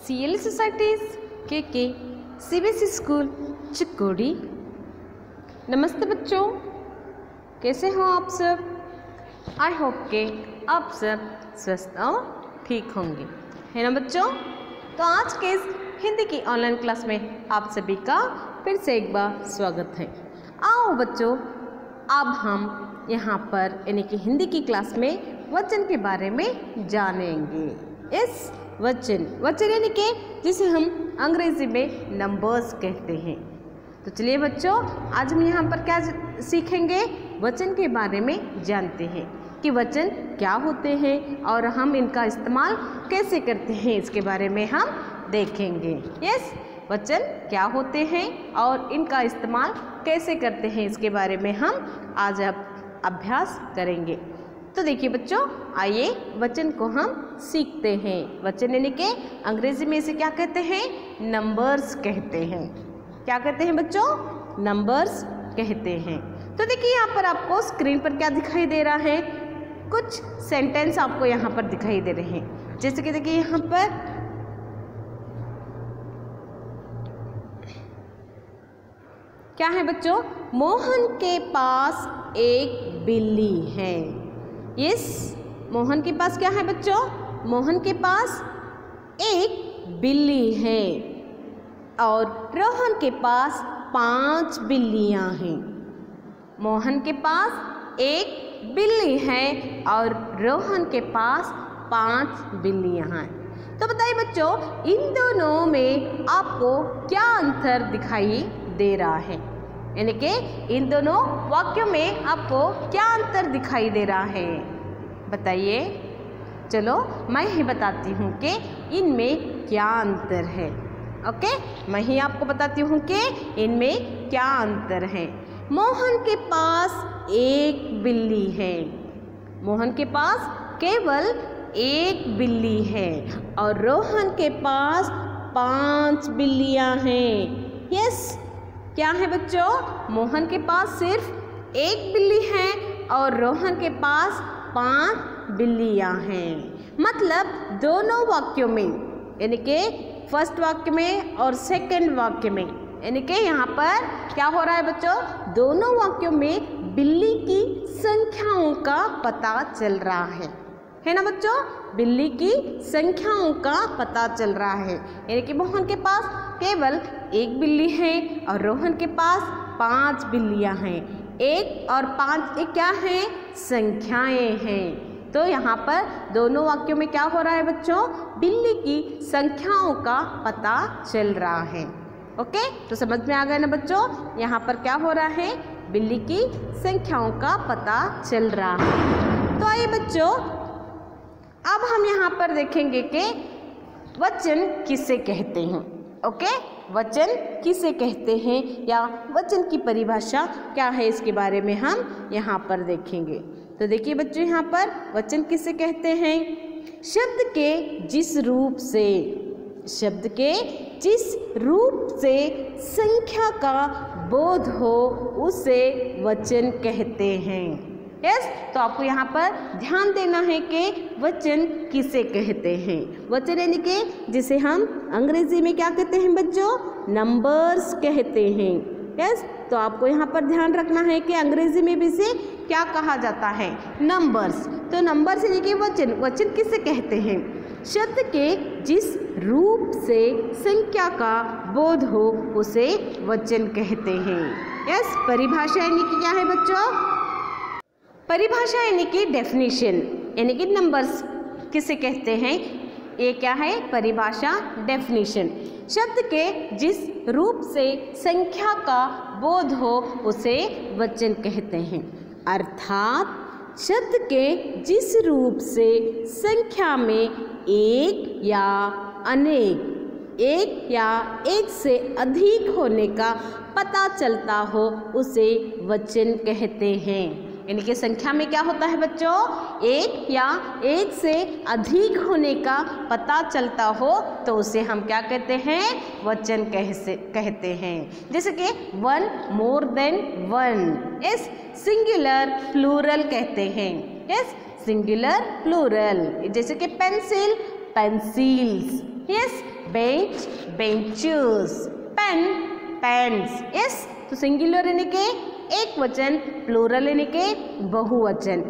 CL societies के CBSE school Chikodi. नमस्ते बच्चों, कैसे हो आप सब? आई होप के आप सब स्वस्थ और ठीक होंगे, है ना बच्चों? तो आज के इस हिंदी की ऑनलाइन क्लास में आप सभी का फिर से एक बार स्वागत है। आओ बच्चों, अब हम यहाँ पर यानी कि हिंदी की क्लास में वचन के बारे में जानेंगे। इस वचन यानी कि जिसे हम अंग्रेजी में नंबर्स कहते हैं। तो चलिए बच्चों, आज हम यहाँ पर क्या सीखेंगे? वचन के बारे में जानते हैं कि वचन क्या होते हैं और हम इनका इस्तेमाल कैसे करते हैं, इसके बारे में हम देखेंगे। यस, वचन क्या होते हैं और इनका इस्तेमाल कैसे करते हैं, इसके बारे में हम आज अभ्यास करेंगे। तो देखिए बच्चों, आइए वचन को हम सीखते हैं। वचन यानी कि अंग्रेजी में इसे क्या कहते हैं? नंबर्स कहते हैं। क्या कहते हैं बच्चों? नंबर्स कहते हैं। तो देखिए यहाँ पर आपको स्क्रीन पर क्या दिखाई दे रहा है? कुछ सेंटेंस आपको यहाँ पर दिखाई दे रहे हैं। जैसे कि देखिए यहाँ पर क्या है बच्चों? मोहन के पास एक बिल्ली है। यस, मोहन के पास क्या है बच्चों? मोहन के पास एक बिल्ली है और रोहन के पास 5 बिल्लियां हैं। मोहन के पास एक बिल्ली है और रोहन के पास 5 बिल्लियां हैं। तो बताइए बच्चों, इन दोनों में आपको क्या अंतर दिखाई दे रहा है? यानी कि इन दोनों वाक्यों में आपको क्या अंतर दिखाई दे रहा है? बताइए। चलो मैं ही बताती हूँ कि इनमें क्या अंतर है। ओके, मैं ही आपको बताती हूँ कि इनमें क्या अंतर है। मोहन के पास एक बिल्ली है। मोहन के पास केवल एक बिल्ली है और रोहन के पास 5 बिल्लियाँ हैं। यस, क्या है बच्चों? मोहन के पास सिर्फ एक बिल्ली है और रोहन के पास 5 बिल्लियाँ हैं। मतलब दोनों वाक्यों में, यानी कि फर्स्ट वाक्य में और सेकंड वाक्य में, यानी कि यहाँ पर क्या हो रहा है बच्चों? दोनों वाक्यों में बिल्ली की संख्याओं का पता चल रहा है ना बच्चों? बिल्ली की संख्याओं का पता चल रहा है। यानी कि मोहन के पास केवल एक बिल्ली है और रोहन के पास 5 बिल्लियां हैं। 1 और 5 एक क्या है? संख्याएं हैं। तो यहाँ पर दोनों वाक्यों में क्या हो रहा है बच्चों? बिल्ली की संख्याओं का पता चल रहा है। ओके, तो समझ में आ गया ना बच्चों? यहाँ पर क्या हो रहा है? बिल्ली की संख्याओं का पता चल रहा है। तो आइए बच्चों, अब हम यहाँ पर देखेंगे कि वचन किसे कहते हैं। ओके, वचन किसे कहते हैं या वचन की परिभाषा क्या है, इसके बारे में हम यहाँ पर देखेंगे। तो देखिए बच्चों, यहाँ पर वचन किसे कहते हैं? शब्द के जिस रूप से संख्या का बोध हो उसे वचन कहते हैं। यस, तो आपको यहाँ पर ध्यान देना है कि वचन किसे कहते हैं। वचन यानी कि जिसे हम अंग्रेजी में क्या कहते हैं बच्चों? नंबर्स कहते हैं। यस, तो आपको यहाँ पर ध्यान रखना है कि अंग्रेजी में भी इसे क्या कहा जाता है? नंबर्स। तो नंबर्स यानी कि वचन किसे कहते हैं? शब्द के जिस रूप से संख्या का बोध हो उसे वचन कहते हैं। यस, परिभाषा यानी कि क्या है बच्चों? परिभाषा यानी कि डेफिनेशन, यानी कि नंबर्स किसे कहते हैं, ये क्या है? परिभाषा, डेफिनेशन। शब्द के जिस रूप से संख्या का बोध हो उसे वचन कहते हैं। अर्थात शब्द के जिस रूप से संख्या में एक या अनेक, एक या एक से अधिक होने का पता चलता हो उसे वचन कहते हैं। यानी कि संख्या में क्या होता है बच्चों? एक या एक से अधिक होने का पता चलता हो तो उसे हम क्या कहते हैं? वचन कहते हैं। जैसे कि 1 more than 1। Yes, singular plural कहते हैं। Yes, singular plural. जैसे कि pencil, pencils. Yes, bench benches, pen pens. Yes, तो सिंगुलर यानी के एक वचन, प्लूरल यानी के बहुवचन,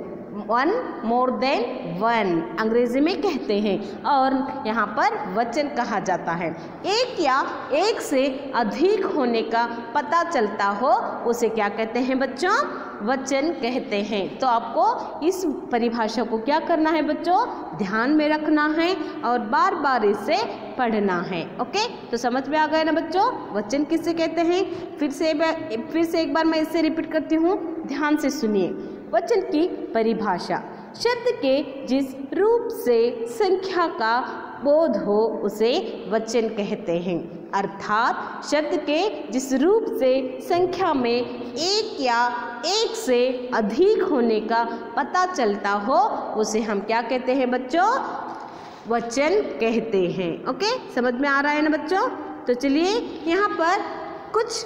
वन मोर देन वन अंग्रेजी में कहते हैं, और यहाँ पर वचन कहा जाता है। एक या एक से अधिक होने का पता चलता हो उसे क्या कहते हैं बच्चों? वचन कहते हैं। तो आपको इस परिभाषा को क्या करना है बच्चों? ध्यान में रखना है और बार बार इसे पढ़ना है। ओके, तो समझ में आ गया ना बच्चों वचन किसे कहते हैं? फिर से एक बार मैं इसे रिपीट करती हूँ, ध्यान से सुनिए। वचन की परिभाषा, शब्द के जिस रूप से संख्या का बोध हो उसे वचन कहते हैं। अर्थात शब्द के जिस रूप से संख्या में एक या एक से अधिक होने का पता चलता हो उसे हम क्या कहते हैं बच्चों? वचन कहते हैं। ओके, समझ में आ रहा है ना बच्चों? तो चलिए यहाँ पर कुछ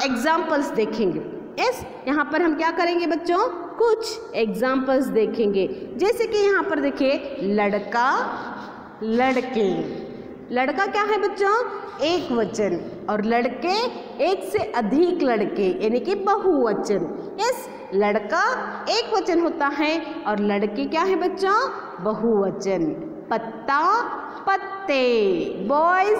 एग्जाम्पल्स देखेंगे। यस, यहाँ पर हम क्या करेंगे बच्चों? कुछ एग्जाम्पल्स देखेंगे। जैसे कि यहाँ पर देखिए, लड़का लड़के। लड़का क्या है बच्चों? एक वचन, और लड़के एक से अधिक लड़के यानी कि बहुवचन। यस, लड़का एक वचन होता है और लड़के क्या है बच्चों? बहुवचन। पत्ता पत्ते, boys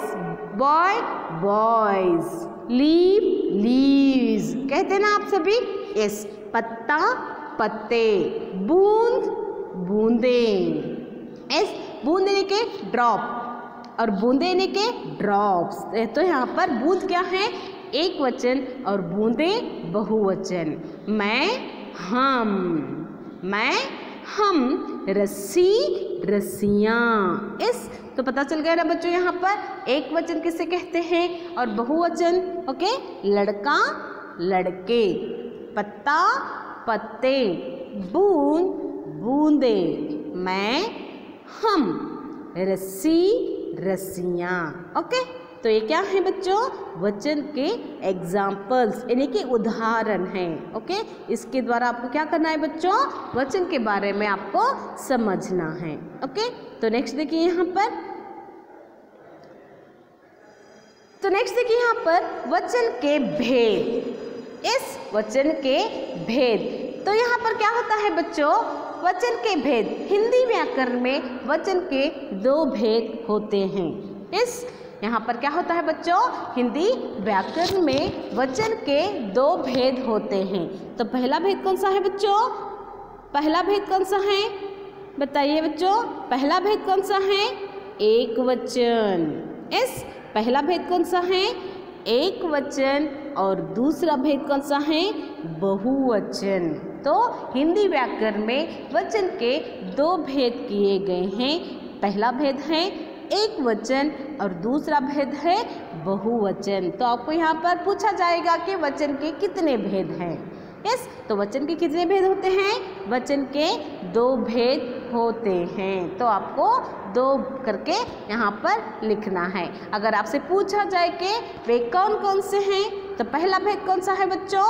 boy boys, leave leaves, कहते हैं ना आप सभी? यस, पत्ता पत्ते, बूंद बूंदे। यस, बूंद यानी के ड्रॉप और बूंदे यानी के ड्रॉप्स। तो यहाँ पर बूंद क्या है? एक वचन और बूंदे बहुवचन। मैं हम, रस्सी रस्सियाँ। इस तो पता चल गया ना बच्चों यहाँ पर एक वचन किसे कहते हैं और बहुवचन। ओके, लड़का लड़के, पत्ता पत्ते, बूंद बूंदे, मैं हम, रस्सी रस्सियाँ। ओके, तो ये क्या है बच्चों? वचन के एग्जाम्पल्स यानी कि उदाहरण हैं। ओके, इसके द्वारा आपको क्या करना है बच्चों? वचन के बारे में आपको समझना है। ओके, तो नेक्स्ट देखिए यहाँ पर, वचन के भेद। इस वचन के भेद, तो यहाँ पर क्या होता है बच्चों? वचन के भेद, हिंदी व्याकरण में वचन के दो भेद होते हैं। इस यहाँ पर क्या होता है बच्चों? हिंदी व्याकरण में वचन के दो भेद होते हैं। तो पहला भेद कौन सा है बच्चों? पहला भेद कौन सा है? बताइए बच्चों, पहला भेद कौन सा है? एक वचन। इस पहला भेद कौन सा है? एक वचन, और दूसरा भेद कौन सा है? बहुवचन। तो हिंदी व्याकरण में वचन के दो भेद किए गए हैं। पहला भेद है एक वचन और दूसरा भेद है बहुवचन। तो आपको यहाँ पर पूछा जाएगा कि वचन के कितने भेद हैं? यस, तो वचन के कितने भेद होते हैं? वचन के दो भेद होते हैं। तो आपको दो करके यहाँ पर लिखना है। अगर आपसे पूछा जाए कि वे कौन कौन से हैं, तो पहला भेद कौन सा है बच्चों?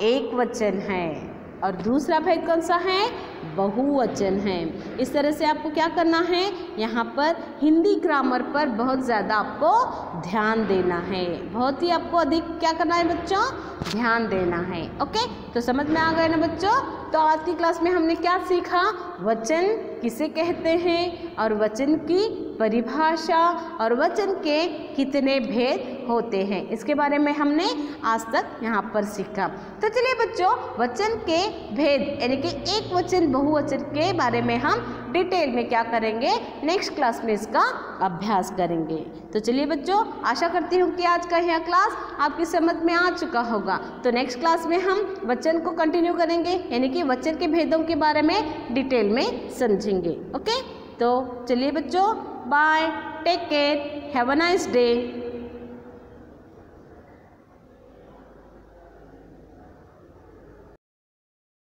एक वचन है, और दूसरा भेद कौन सा है? बहुवचन है। इस तरह से आपको क्या करना है? यहाँ पर हिंदी ग्रामर पर बहुत ज़्यादा आपको ध्यान देना है। बहुत ही आपको अधिक क्या करना है बच्चों? ध्यान देना है। ओके, तो समझ में आ गए ना बच्चों? तो आज की क्लास में हमने क्या सीखा? वचन किसे कहते हैं, और वचन की परिभाषा, और वचन के कितने भेद होते हैं, इसके बारे में हमने आज तक यहाँ पर सीखा। तो चलिए बच्चों, वचन के भेद यानी कि एक वचन बहुवचन के बारे में हम डिटेल में क्या करेंगे? नेक्स्ट क्लास में इसका अभ्यास करेंगे। तो चलिए बच्चों, आशा करती हूँ कि आज का यह क्लास आपकी समझ में आ चुका होगा। तो नेक्स्ट क्लास में हम वचन को कंटिन्यू करेंगे, यानी कि वचन के भेदों के बारे में डिटेल में समझेंगे। ओके, तो चलिए बच्चों, bye, take care, have a nice day.